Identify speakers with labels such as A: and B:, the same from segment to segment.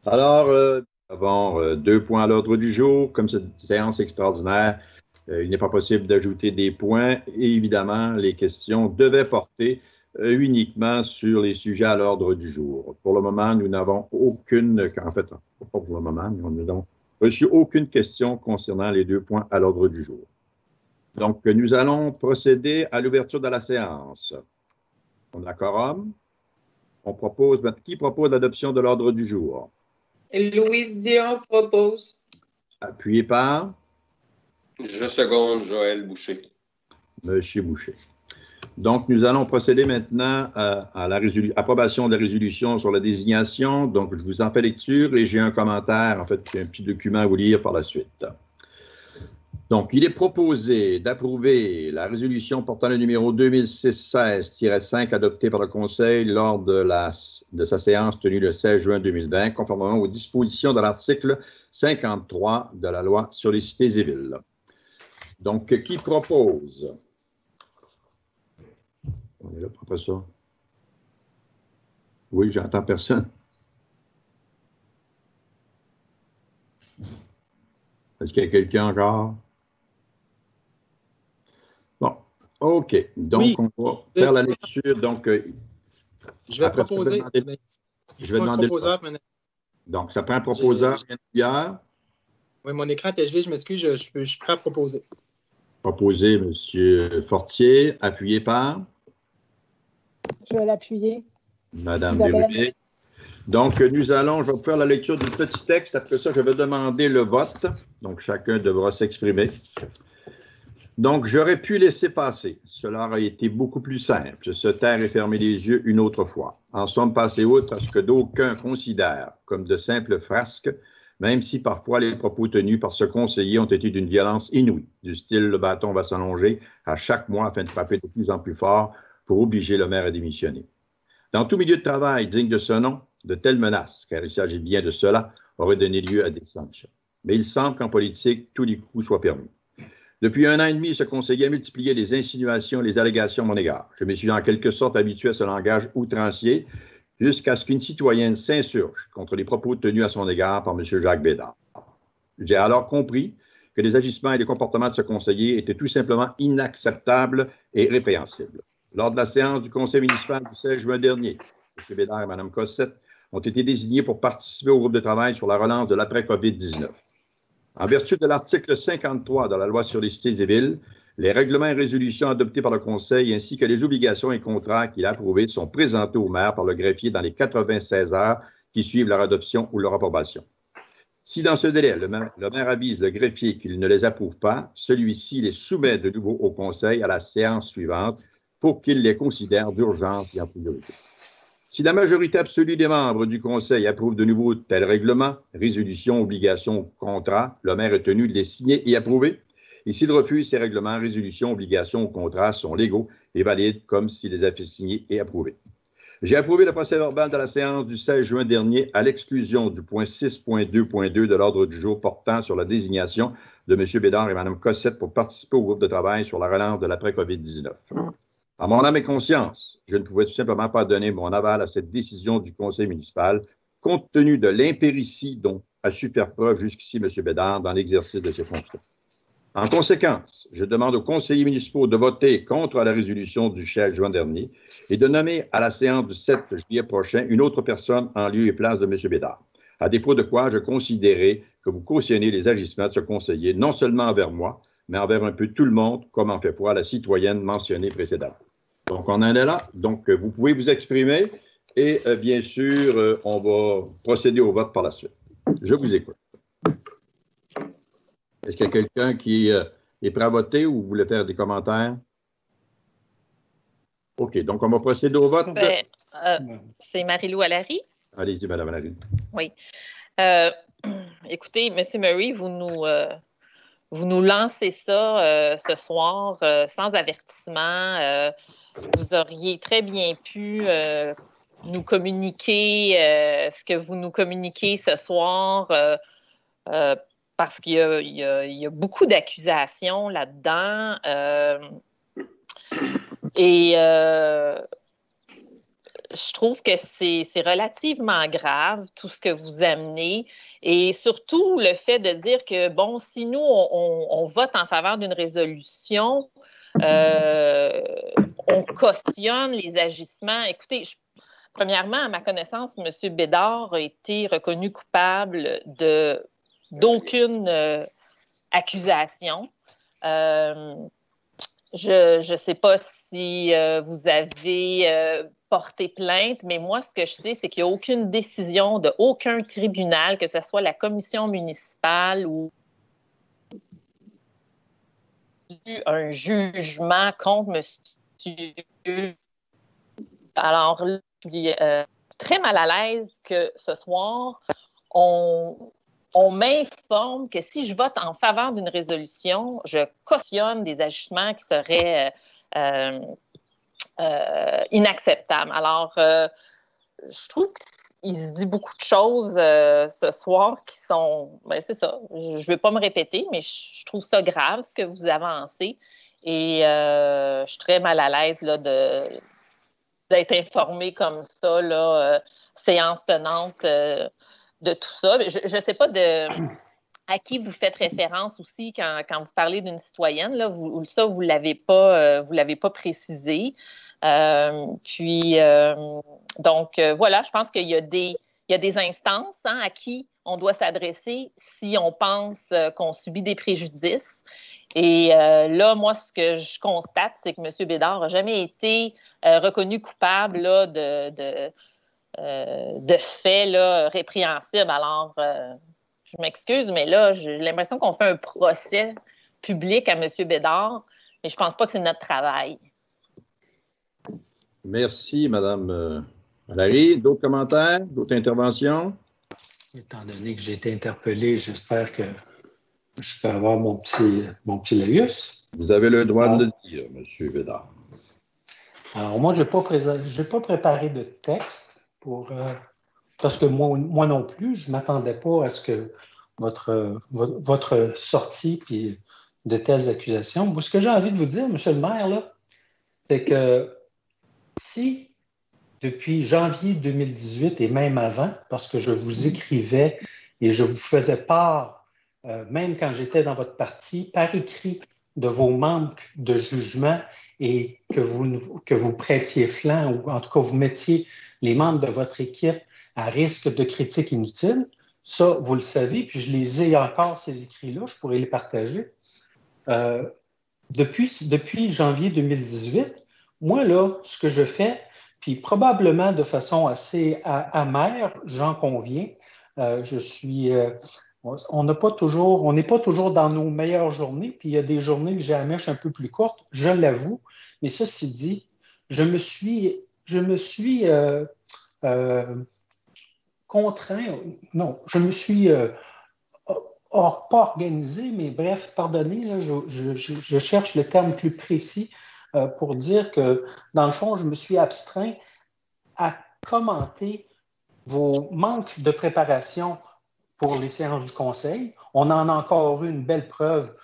A: Alors, nous avons deux points à l'ordre du jour. Comme cette séance extraordinaire, il n'est pas possible d'ajouter des points. Et évidemment, les questions devaient porter uniquement sur les sujets à l'ordre du jour. Pour le moment, nous n'avons aucune, en fait, pas pour le moment, nous n'avons reçu aucune question concernant les deux points à l'ordre du jour. Donc, nous allons procéder à l'ouverture de la séance. On a quorum. Qui propose l'adoption de l'ordre du jour?
B: Louise Dion propose.
A: Appuyé par
C: Je seconde Joël Boucher.
A: Monsieur Boucher. Donc, nous allons procéder maintenant à l'approbation de la résolution sur la désignation. Donc, je vous en fais lecture et j'ai un commentaire, en fait, un petit document à vous lire par la suite. Donc, il est proposé d'approuver la résolution portant le numéro 2016-5 adoptée par le Conseil lors de sa séance tenue le 16 juin 2020, conformément aux dispositions de l'article 53 de la loi sur les cités et villes. Donc, qui propose? On est là pour ça. Oui, j'entends personne. Est-ce qu'il y a quelqu'un encore? Bon, OK. Donc,
D: oui,
A: on va faire la lecture. Donc,
D: je vais proposer.
A: Je vais demander. Donc, ça prend un proposeur hier.
D: Oui, mon écran était gelé, je m'excuse, je suis prêt à proposer.
A: Proposé, M. Fortier, appuyé par?
E: Je vais l'appuyer.
A: Madame Bérubé. Donc, je vais vous faire la lecture du petit texte. Après ça, je vais demander le vote. Donc, chacun devra s'exprimer. Donc, j'aurais pu laisser passer. Cela aurait été beaucoup plus simple, se taire et fermer les yeux une autre fois. En somme, passer outre à ce que d'aucuns considèrent comme de simples frasques, même si parfois les propos tenus par ce conseiller ont été d'une violence inouïe, du style le bâton va s'allonger à chaque mois afin de frapper de plus en plus fort pour obliger le maire à démissionner. Dans tout milieu de travail digne de ce nom, de telles menaces, car il s'agit bien de cela, auraient donné lieu à des sanctions. Mais il semble qu'en politique, tous les coups soient permis. Depuis 1 an et demi, ce conseiller a multiplié les insinuations et les allégations à mon égard. Je me suis en quelque sorte habitué à ce langage outrancier jusqu'à ce qu'une citoyenne s'insurge contre les propos tenus à son égard par M. Jacques Bédard. J'ai alors compris que les agissements et les comportements de ce conseiller étaient tout simplement inacceptables et répréhensibles. Lors de la séance du conseil municipal du 16 juin dernier, M. Bédard et Mme Cossette ont été désignés pour participer au groupe de travail sur la relance de l'après-COVID-19. En vertu de l'article 53 de la loi sur les cités et villes, les règlements et résolutions adoptés par le Conseil ainsi que les obligations et contrats qu'il a approuvés sont présentés au maire par le greffier dans les 96 heures qui suivent leur adoption ou leur approbation. Si dans ce délai, le maire avise le greffier qu'il ne les approuve pas, celui-ci les soumet de nouveau au Conseil à la séance suivante pour qu'il les considère d'urgence et en priorité. Si la majorité absolue des membres du Conseil approuve de nouveau tel règlement, résolution, obligation, contrat, le maire est tenu de les signer et approuver. Et s'il refuse, ces règlements, résolutions, obligations ou contrats sont légaux et valides comme s'il les avait signés et approuvés. J'ai approuvé le procès-verbal de la séance du 16 juin dernier à l'exclusion du point 6.2.2 de l'ordre du jour portant sur la désignation de M. Bédard et Mme Cossette pour participer au groupe de travail sur la relance de l'après-COVID-19. À mon âme et conscience, je ne pouvais tout simplement pas donner mon aval à cette décision du conseil municipal, compte tenu de l'impéritie dont a su faire preuve jusqu'ici M. Bédard dans l'exercice de ses fonctions. En conséquence, je demande aux conseillers municipaux de voter contre la résolution du 16 juin dernier et de nommer à la séance du 7 juillet prochain une autre personne en lieu et place de M. Bédard. À défaut de quoi, je considérais que vous cautionnez les agissements de ce conseiller, non seulement envers moi, mais envers un peu tout le monde, comme en fait foi la citoyenne mentionnée précédemment. Donc, on en est là. Donc, vous pouvez vous exprimer et, bien sûr, on va procéder au vote par la suite. Je vous écoute. Est-ce qu'il y a quelqu'un qui est prêt à voter ou vous voulez faire des commentaires? OK. Donc, on va procéder au vote.
F: C'est Marie-Lou Allary.
A: Allez-y, Mme Allary.
F: Oui. Écoutez, M. Murray, vous nous lancez ça ce soir sans avertissement. Vous auriez très bien pu nous communiquer ce que vous nous communiquez ce soir parce qu'il y a beaucoup d'accusations là-dedans. Et je trouve que c'est relativement grave, tout ce que vous amenez. Et surtout, le fait de dire que, bon, si nous, on vote en faveur d'une résolution, on cautionne les agissements. Écoutez, premièrement, à ma connaissance, M. Bédard a été reconnu coupable d'aucune accusation. Je ne sais pas si vous avez porté plainte, mais moi, ce que je sais, c'est qu'il n'y a aucune décision de aucun tribunal, que ce soit la commission municipale ou un jugement contre monsieur. Alors, je suis très mal à l'aise que ce soir, on m'informe que si je vote en faveur d'une résolution, je cautionne des ajustements qui seraient inacceptables. Alors, je trouve qu'il se dit beaucoup de choses ce soir qui sont... Ben, c'est ça, je ne vais pas me répéter, mais je trouve ça grave, ce que vous avancez. Et je suis très mal à l'aise là, d'être informée comme ça, là, séance tenante de tout ça. Je ne sais pas à qui vous faites référence aussi quand vous parlez d'une citoyenne. Là, vous ne l'avez pas précisé. Donc, voilà, je pense qu'il y a des instances à qui on doit s'adresser si on pense qu'on subit des préjudices. Et là, moi, ce que je constate, c'est que M. Bédard n'a jamais été reconnu coupable là, de faits là, répréhensibles. Alors, je m'excuse, mais là, j'ai l'impression qu'on fait un procès public à M. Bédard, mais je ne pense pas que c'est notre travail.
A: Merci, Mme Valérie. D'autres commentaires, d'autres interventions?
G: Étant donné que j'ai été interpellé, j'espère que je peux avoir mon petit laïus.
A: Vous avez le droit de le dire, M. Bédard.
G: Alors, moi, je n'ai pas préparé de texte parce que moi non plus, je ne m'attendais pas à ce que votre sortie puis de telles accusations. Ce que j'ai envie de vous dire, M. le maire, là, c'est que si depuis janvier 2018 et même avant, parce que je vous écrivais et je vous faisais part, même quand j'étais dans votre parti, par écrit de vos manques de jugement et que vous prêtiez flanc ou en tout cas vous mettiez les membres de votre équipe à risque de critiques inutiles. Ça, vous le savez, puis je les ai encore, ces écrits-là, je pourrais les partager. Depuis janvier 2018, moi, là, ce que je fais, puis probablement de façon assez amère, j'en conviens, on n'est pas toujours dans nos meilleures journées, puis il y a des journées que j'ai la mèche un peu plus courte, je l'avoue, mais ceci dit, je me suis contraint, non, je me suis pas organisé, mais bref, pardonnez, là, je cherche le terme plus précis pour dire que, dans le fond, je me suis astreint à commenter vos manques de préparation pour les séances du Conseil. On en a encore eu une belle preuve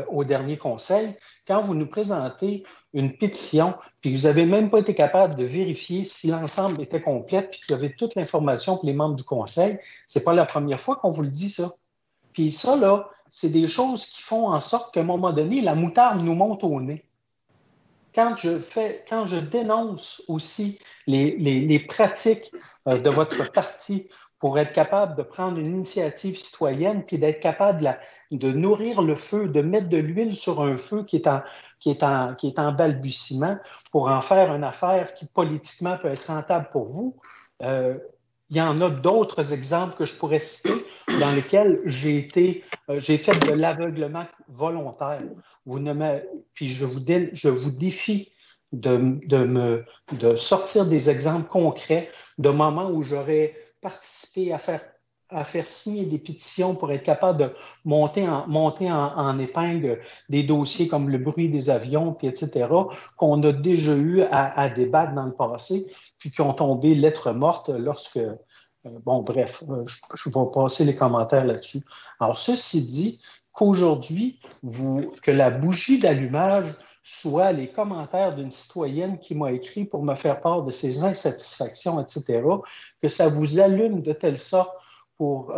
G: au dernier Conseil. Quand vous nous présentez une pétition, puis vous n'avez même pas été capable de vérifier si l'ensemble était complet, puis qu'il y avait toute l'information pour les membres du Conseil, ce n'est pas la première fois qu'on vous le dit, ça. Puis ça, là, c'est des choses qui font en sorte qu'à un moment donné, la moutarde nous monte au nez. Quand je dénonce aussi les pratiques de votre parti pour être capable de prendre une initiative citoyenne puis d'être capable de nourrir le feu, de mettre de l'huile sur un feu qui est en balbutiement pour en faire une affaire qui politiquement peut être rentable pour vous. Il y en a d'autres exemples que je pourrais citer dans lesquels j'ai fait de l'aveuglement volontaire. Puis je vous défie de sortir des exemples concrets de moments où j'aurais participé à faire signer des pétitions pour être capable de monter en épingle des dossiers comme le bruit des avions, puis etc., qu'on a déjà eu à débattre dans le passé, puis qui ont tombé lettre morte lorsque... bon, bref, je vais passer les commentaires là-dessus. Alors, ceci dit, qu'aujourd'hui, que la bougie d'allumage soit les commentaires d'une citoyenne qui m'a écrit pour me faire part de ses insatisfactions, etc., que ça vous allume de telle sorte pour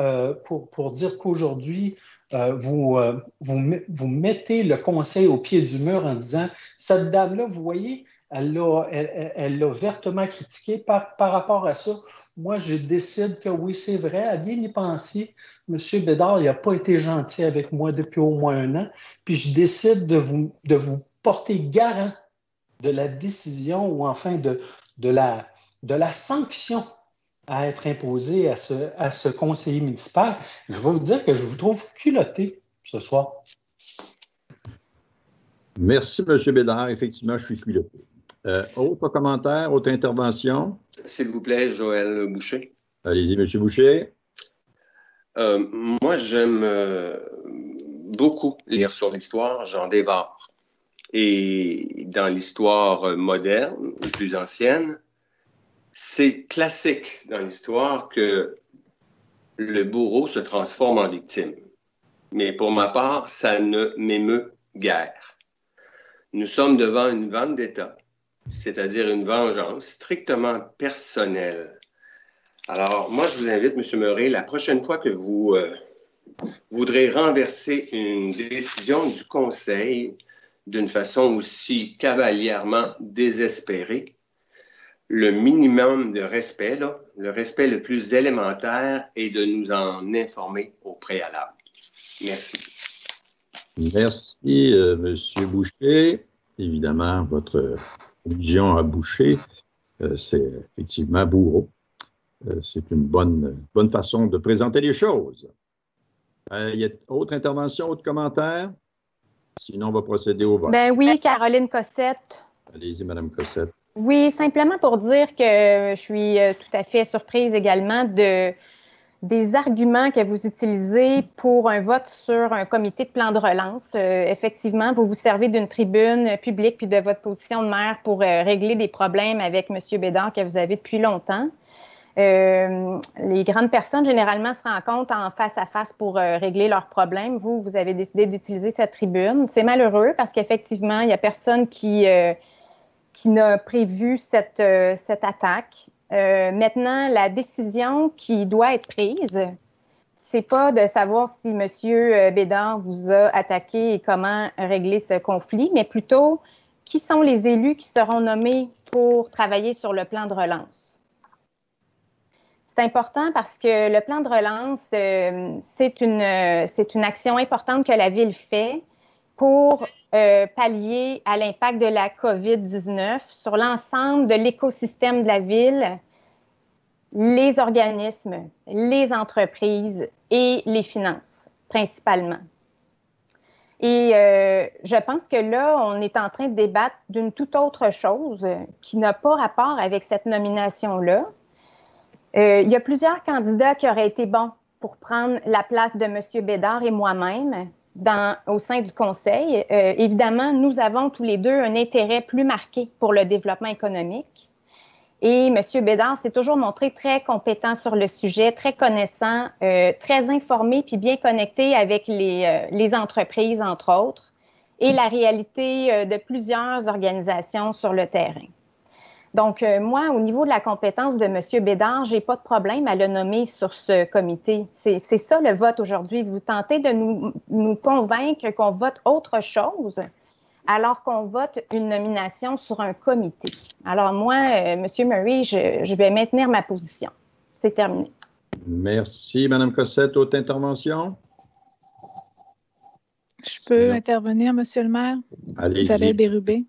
G: dire qu'aujourd'hui, vous mettez le conseil au pied du mur en disant, cette dame-là, vous voyez, elle l'a vertement critiqué par rapport à ça. Moi, je décide que oui, c'est vrai, à bien y penser, M. Bédard, il n'a pas été gentil avec moi depuis au moins 1 an, puis je décide de vous porter garant de la décision ou enfin de la sanction à être imposée à ce conseiller municipal. Je vais vous dire que je vous trouve culotté ce soir.
A: Merci, M. Bédard. Effectivement, je suis culotté. Autre commentaire, autre intervention?
C: S'il vous plaît, Joël Boucher.
A: Allez-y, M. Boucher.
C: Moi, j'aime beaucoup lire sur l'histoire, j'en dévore. Et dans l'histoire moderne, ou plus ancienne, c'est classique dans l'histoire que le bourreau se transforme en victime. Mais pour ma part, ça ne m'émeut guère. Nous sommes devant une vendetta, c'est-à-dire une vengeance strictement personnelle. Alors, moi, je vous invite, M. Murray, la prochaine fois que vous voudrez renverser une décision du Conseil d'une façon aussi cavalièrement désespérée, le minimum de respect, là, le respect le plus élémentaire est de nous en informer au préalable. Merci.
A: Merci, M. Boucher. Évidemment, votre allusion à Boucher, c'est effectivement bourreau. C'est une bonne façon de présenter les choses. Il y a autre intervention, autre commentaire? Sinon, on va procéder au vote.
H: Ben oui, Caroline Cossette.
A: Allez-y, Mme Cossette.
H: Oui, simplement pour dire que je suis tout à fait surprise également des arguments que vous utilisez pour un vote sur un comité de plan de relance. Effectivement, vous vous servez d'une tribune publique puis de votre position de maire pour régler des problèmes avec M. Bédard que vous avez depuis longtemps. Les grandes personnes, généralement, se rencontrent en face à face pour régler leurs problèmes. Vous avez décidé d'utiliser cette tribune. C'est malheureux parce qu'effectivement, il n'y a personne qui n'a prévu cette attaque. Maintenant, la décision qui doit être prise, c'est pas de savoir si M. Bédard vous a attaqué et comment régler ce conflit, mais plutôt qui sont les élus qui seront nommés pour travailler sur le plan de relance. C'est important parce que le plan de relance, c'est une action importante que la Ville fait pour pallier à l'impact de la COVID-19 sur l'ensemble de l'écosystème de la Ville, les organismes, les entreprises et les finances, principalement. Et je pense que là, on est en train de débattre d'une toute autre chose qui n'a pas rapport avec cette nomination-là. Il y a plusieurs candidats qui auraient été bons pour prendre la place de M. Bédard et moi-même au sein du Conseil. Évidemment, nous avons tous les deux un intérêt plus marqué pour le développement économique. Et M. Bédard s'est toujours montré très compétent sur le sujet, très connaissant, très informé puis bien connecté avec les entreprises, entre autres, et la réalité de plusieurs organisations sur le terrain. Donc, moi, au niveau de la compétence de M. Bédard, je n'ai pas de problème à le nommer sur ce comité. C'est ça le vote aujourd'hui. Vous tentez de nous convaincre qu'on vote autre chose alors qu'on vote une nomination sur un comité. Alors moi, M. Murray, je vais maintenir ma position. C'est terminé.
A: Merci, Mme Cossette. Autre intervention?
I: Je peux intervenir, M. le maire?
A: Allez-y.
I: Isabelle Bérubé.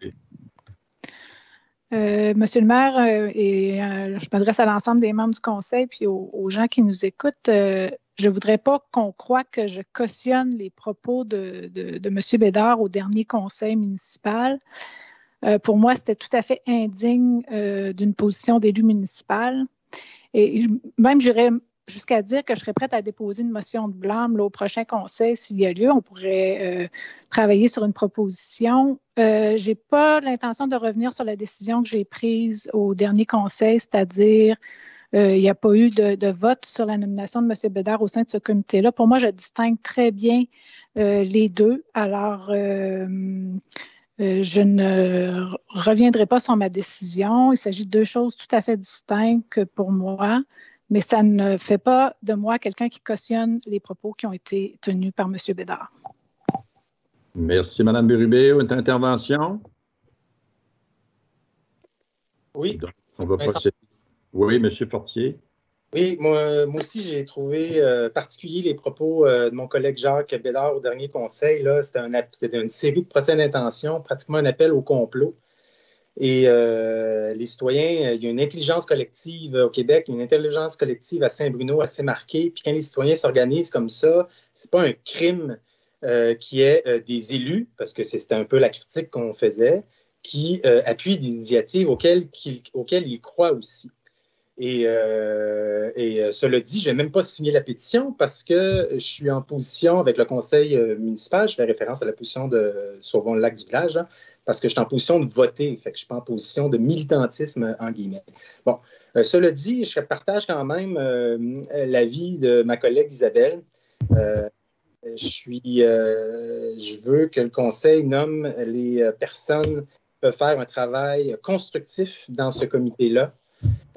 I: Monsieur le maire, je m'adresse à l'ensemble des membres du conseil puis aux gens qui nous écoutent. Je ne voudrais pas qu'on croie que je cautionne les propos de M. Bédard au dernier conseil municipal. Pour moi, c'était tout à fait indigne d'une position d'élu municipal. Et même, j'irais jusqu'à dire que je serais prête à déposer une motion de blâme là, au prochain conseil s'il y a lieu. On pourrait travailler sur une proposition. Je n'ai pas l'intention de revenir sur la décision que j'ai prise au dernier conseil, c'est-à-dire il n'y a pas eu de vote sur la nomination de M. Bédard au sein de ce comité-là. Pour moi, je distingue très bien les deux. Alors, Je ne reviendrai pas sur ma décision. Il s'agit de deux choses tout à fait distinctes pour moi, mais ça ne fait pas de moi quelqu'un qui cautionne les propos qui ont été tenus par M. Bédard.
A: Merci, Mme Bérubé. Une intervention?
D: Oui.
A: Donc, on va procéder. Oui, M. Fortier.
D: Oui, moi aussi, j'ai trouvé particulier les propos de mon collègue Jacques Bédard au dernier conseil. C'était une série de procès d'intention, pratiquement un appel au complot. Et les citoyens, il y a une intelligence collective au Québec, une intelligence collective à Saint-Bruno assez marquée. Puis quand les citoyens s'organisent comme ça, c'est pas un crime qui est des élus, parce que c'était un peu la critique qu'on faisait, qui appuient des initiatives auxquelles ils croient aussi. Et cela dit, je n'ai même pas signé la pétition parce que je suis en position avec le conseil municipal, je fais référence à la position de Sauvons-le-Lac du village, hein, parce que je suis en position de voter, fait que je ne suis pas en position de militantisme, en guillemets. Bon, cela dit, je partage quand même l'avis de ma collègue Isabelle. Je veux que le conseil nomme les personnes qui peuvent faire un travail constructif dans ce comité-là.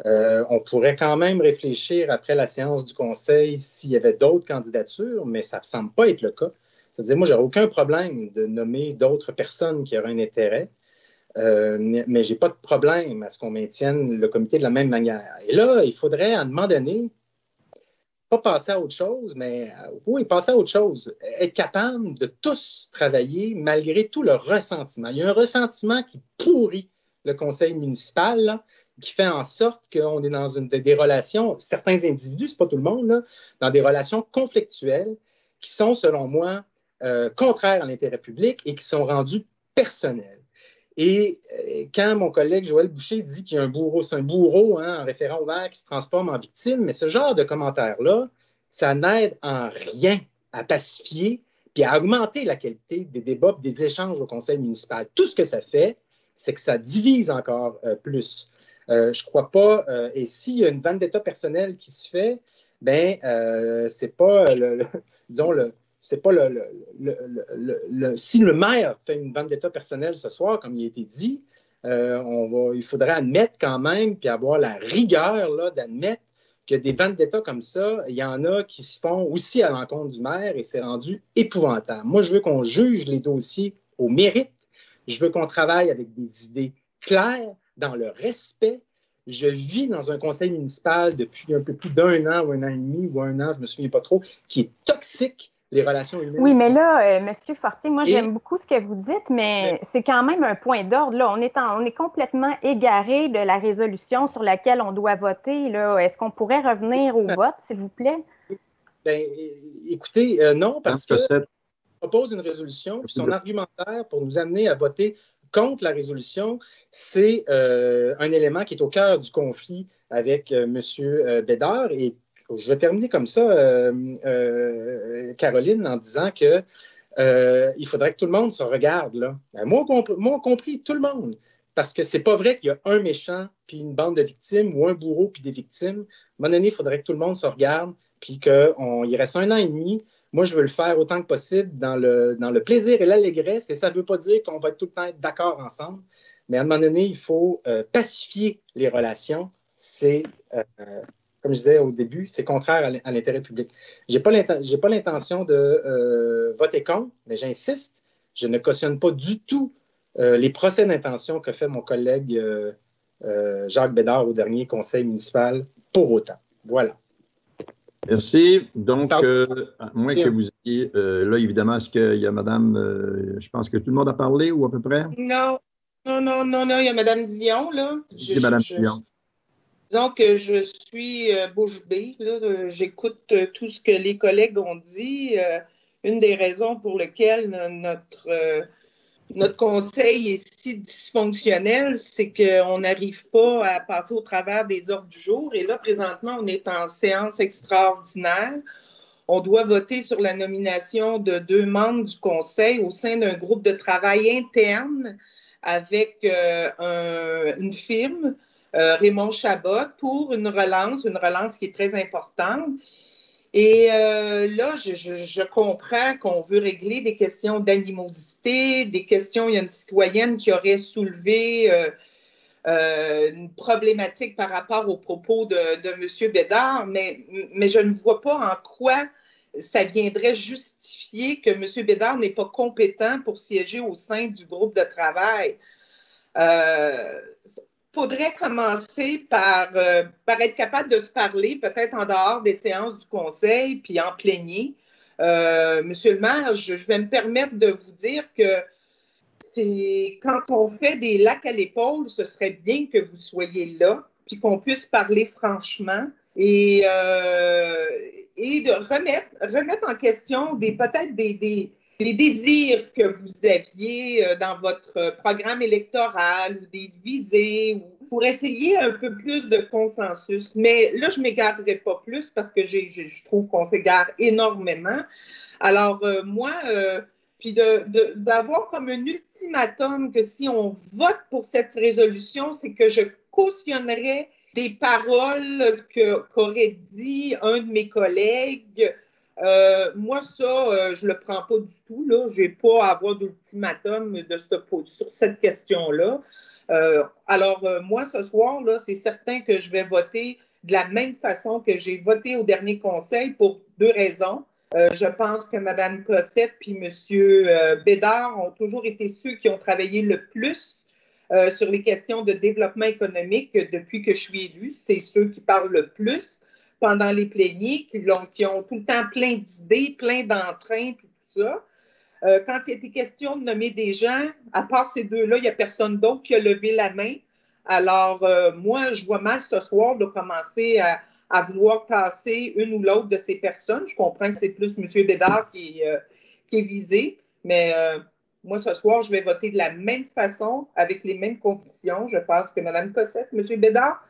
D: On pourrait quand même réfléchir après la séance du conseil s'il y avait d'autres candidatures, mais ça ne semble pas être le cas. C'est-à-dire, moi, je n'aurais aucun problème de nommer d'autres personnes qui auraient un intérêt, mais je n'ai pas de problème à ce qu'on maintienne le comité de la même manière. Et là, il faudrait, à un moment donné, pas passer à autre chose, mais oui, passer à autre chose. Être capable de tous travailler malgré tout le ressentiment. Il y a un ressentiment qui pourrit le conseil municipal, là, qui fait en sorte qu'on est dans des relations, certains individus, c'est pas tout le monde, là, dans des relations conflictuelles qui sont, selon moi, contraires à l'intérêt public et qui sont rendues personnelles. Et quand mon collègue Joël Boucher dit qu'il y a un bourreau, c'est un bourreau, hein, en référant au maire qui se transforme en victime, mais ce genre de commentaires-là, ça n'aide en rien à pacifier puis à augmenter la qualité des débats et des échanges au conseil municipal. Tout ce que ça fait, c'est que ça divise encore plus. Je ne crois pas, et s'il y a une vendetta personnelle qui se fait, ben c'est pas c'est pas si le maire fait une vendetta personnelle ce soir, comme il a été dit, il faudrait admettre quand même, puis avoir la rigueur là, d'admettre que des vendettas comme ça, il y en a qui se font aussi à l'encontre du maire et c'est rendu épouvantable. Moi, je veux qu'on juge les dossiers au mérite. Je veux qu'on travaille avec des idées claires, dans le respect. Je vis dans un conseil municipal depuis un peu plus d'un an ou un an et demi ou un an, je ne me souviens pas trop, qui est toxique. Les relations humaines.
H: Oui, mais là, M. Fortier, moi, j'aime beaucoup ce que vous dites, mais c'est quand même un point d'ordre. Là, on est complètement égaré de la résolution sur laquelle on doit voter. Là. Est-ce qu'on pourrait revenir au vote, s'il vous plaît?
D: Bien, écoutez, non, parce que propose une résolution, puis son argumentaire pour nous amener à voter contre la résolution, c'est un élément qui est au cœur du conflit avec M. Bédard. Et je vais terminer comme ça, Caroline, en disant que il faudrait que tout le monde se regarde. Là. Moi, compris, tout le monde. Parce que c'est pas vrai qu'il y a un méchant puis une bande de victimes ou un bourreau puis des victimes. À un moment donné, il faudrait que tout le monde se regarde puis qu'il reste un an et demi. Moi, je veux le faire autant que possible dans le plaisir et l'allégresse. Et ça ne veut pas dire qu'on va tout le temps être d'accord ensemble. Mais à un moment donné, il faut pacifier les relations. C'est... comme je disais au début, c'est contraire à l'intérêt public. Je n'ai pas l'intention de voter contre, mais j'insiste, je ne cautionne pas du tout les procès d'intention que fait mon collègue Jacques Bédard au dernier conseil municipal pour autant. Voilà.
A: Merci. Donc, à moins que vous ayez, là, évidemment, est-ce qu'il y a madame, je pense que tout le monde a parlé ou à peu près?
B: Non, il y a madame Dion, là.
A: Madame Dion.
B: Disons que je suis bouche bée. J'écoute tout ce que les collègues ont dit. Une des raisons pour lesquelles notre conseil est si dysfonctionnel, c'est qu'on n'arrive pas à passer au travers des ordres du jour. Et là, présentement, on est en séance extraordinaire. On doit voter sur la nomination de 2 membres du conseil au sein d'un groupe de travail interne avec une firme, Raymond Chabot, pour une relance qui est très importante. Et là, je comprends qu'on veut régler des questions d'animosité, des questions, il y a une citoyenne qui aurait soulevé une problématique par rapport aux propos de M. Bédard, mais je ne vois pas en quoi ça viendrait justifier que M. Bédard n'est pas compétent pour siéger au sein du groupe de travail. Faudrait commencer par être capable de se parler, peut-être en dehors des séances du conseil, puis en plénier. Monsieur le maire, je vais me permettre de vous dire que c'est quand on fait des lacs à l'épaule, ce serait bien que vous soyez là, puis qu'on puisse parler franchement et de remettre en question peut-être des désirs que vous aviez dans votre programme électoral ou des visées pour essayer un peu plus de consensus. Mais là, je ne m'égarerai pas plus parce que je trouve qu'on s'égare énormément. Alors, puis d'avoir comme un ultimatum que si on vote pour cette résolution, c'est que je cautionnerais des paroles qu'aurait dit un de mes collègues. Moi, ça, je le prends pas du tout. Je n'ai pas à avoir d'ultimatum sur cette question-là. Alors, moi, ce soir, là, c'est certain que je vais voter de la même façon que j'ai voté au dernier conseil pour 2 raisons. Je pense que Mme Cossette puis M. Bédard ont toujours été ceux qui ont travaillé le plus sur les questions de développement économique depuis que je suis élue. C'est ceux qui parlent le plus pendant les pléniers, qui ont tout le temps plein d'idées, plein d'entrain, puis tout ça. Quand il était question de nommer des gens, à part ces 2-là, il n'y a personne d'autre qui a levé la main. Alors, moi, je vois mal ce soir de commencer à vouloir tasser une ou l'autre de ces personnes. Je comprends que c'est plus M. Bédard qui est visé, mais moi, ce soir, je vais voter de la même façon, avec les mêmes conditions. Je pense que Mme Cossette, M. Bédard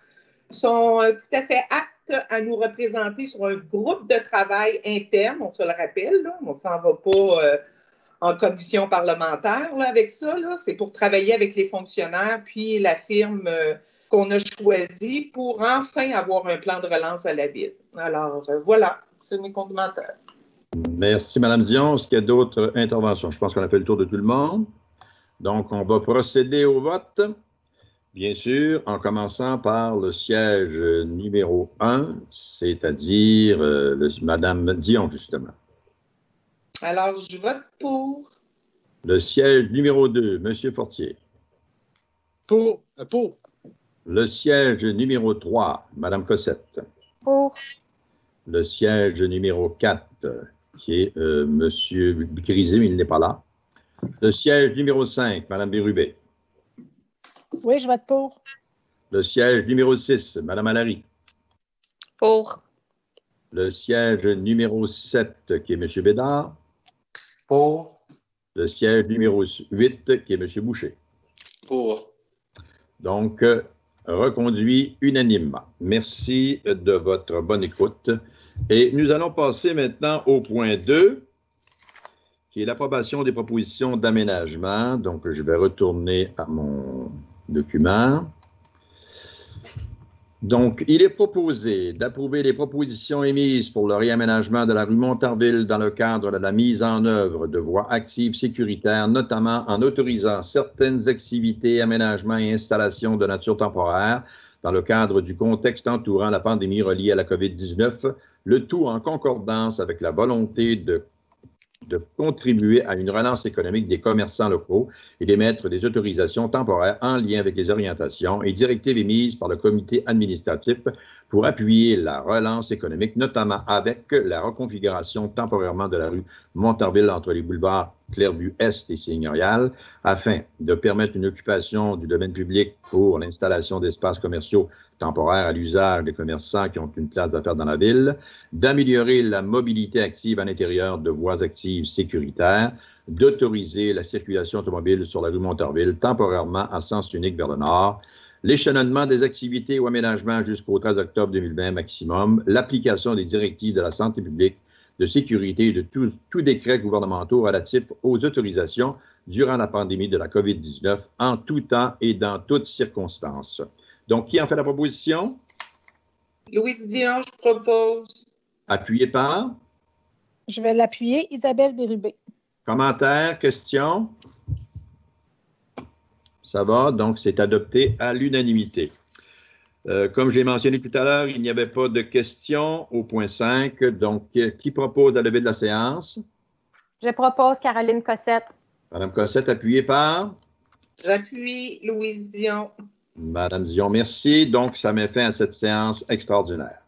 B: sont tout à fait aptes à nous représenter sur un groupe de travail interne, on se le rappelle, là. On ne s'en va pas en commission parlementaire là, avec ça. C'est pour travailler avec les fonctionnaires puis la firme qu'on a choisie pour enfin avoir un plan de relance à la ville. Alors, voilà, c'est mes commentaires.
A: Merci, Mme Dion. Est-ce qu'il y a d'autres interventions? Je pense qu'on a fait le tour de tout le monde. Donc, on va procéder au vote, bien sûr, en commençant par le siège numéro 1, c'est-à-dire Mme Dion, justement.
B: Alors, je vote pour.
A: Le siège numéro 2, M. Fortier.
D: Pour.
A: Le siège numéro 3, Mme Cossette.
H: Pour.
A: Le siège numéro 4, qui est M. Grisé, mais il n'est pas là. Le siège numéro 5, Mme Bérubé.
I: Oui, je vote pour.
A: Le siège numéro 6, Mme Allary.
F: Pour.
A: Le siège numéro 7, qui est M. Bédard.
G: Pour.
A: Le siège numéro 8, qui est M. Boucher.
C: Pour.
A: Donc, reconduit unanimement. Merci de votre bonne écoute. Et nous allons passer maintenant au point 2, qui est l'approbation des propositions d'aménagement. Donc, je vais retourner à mon document. Donc, il est proposé d'approuver les propositions émises pour le réaménagement de la rue Montarville dans le cadre de la mise en œuvre de voies actives sécuritaires, notamment en autorisant certaines activités, aménagements et installations de nature temporaire dans le cadre du contexte entourant la pandémie reliée à la COVID-19, le tout en concordance avec la volonté de contribuer à une relance économique des commerçants locaux et d'émettre des autorisations temporaires en lien avec les orientations et directives émises par le comité administratif pour appuyer la relance économique, notamment avec la reconfiguration temporairement de la rue Montarville entre les boulevards Clairvue-Est et Seigneurial, afin de permettre une occupation du domaine public pour l'installation d'espaces commerciaux temporaires à l'usage des commerçants qui ont une place d'affaires dans la ville, d'améliorer la mobilité active à l'intérieur de voies actives sécuritaires, d'autoriser la circulation automobile sur la rue Montarville temporairement à sens unique vers le nord, l'échelonnement des activités ou aménagements jusqu'au 13 octobre 2020 maximum, l'application des directives de la santé publique, de sécurité et de tout décret gouvernementaux relatifs aux autorisations durant la pandémie de la COVID-19 en tout temps et dans toutes circonstances. Donc, qui en fait la proposition?
B: Louise Dion, je propose.
A: Appuyé par?
I: Je vais l'appuyer. Isabelle Bérubé.
A: Commentaires, questions? Ça va, donc c'est adopté à l'unanimité. Comme je l'ai mentionné tout à l'heure, il n'y avait pas de questions au point 5. Donc, qui propose la levée de la séance?
H: Je propose Caroline Cossette.
A: Madame Cossette, appuyée par?
B: J'appuie Louise Dion.
A: Madame Dion, merci. Donc, ça met fin à cette séance extraordinaire.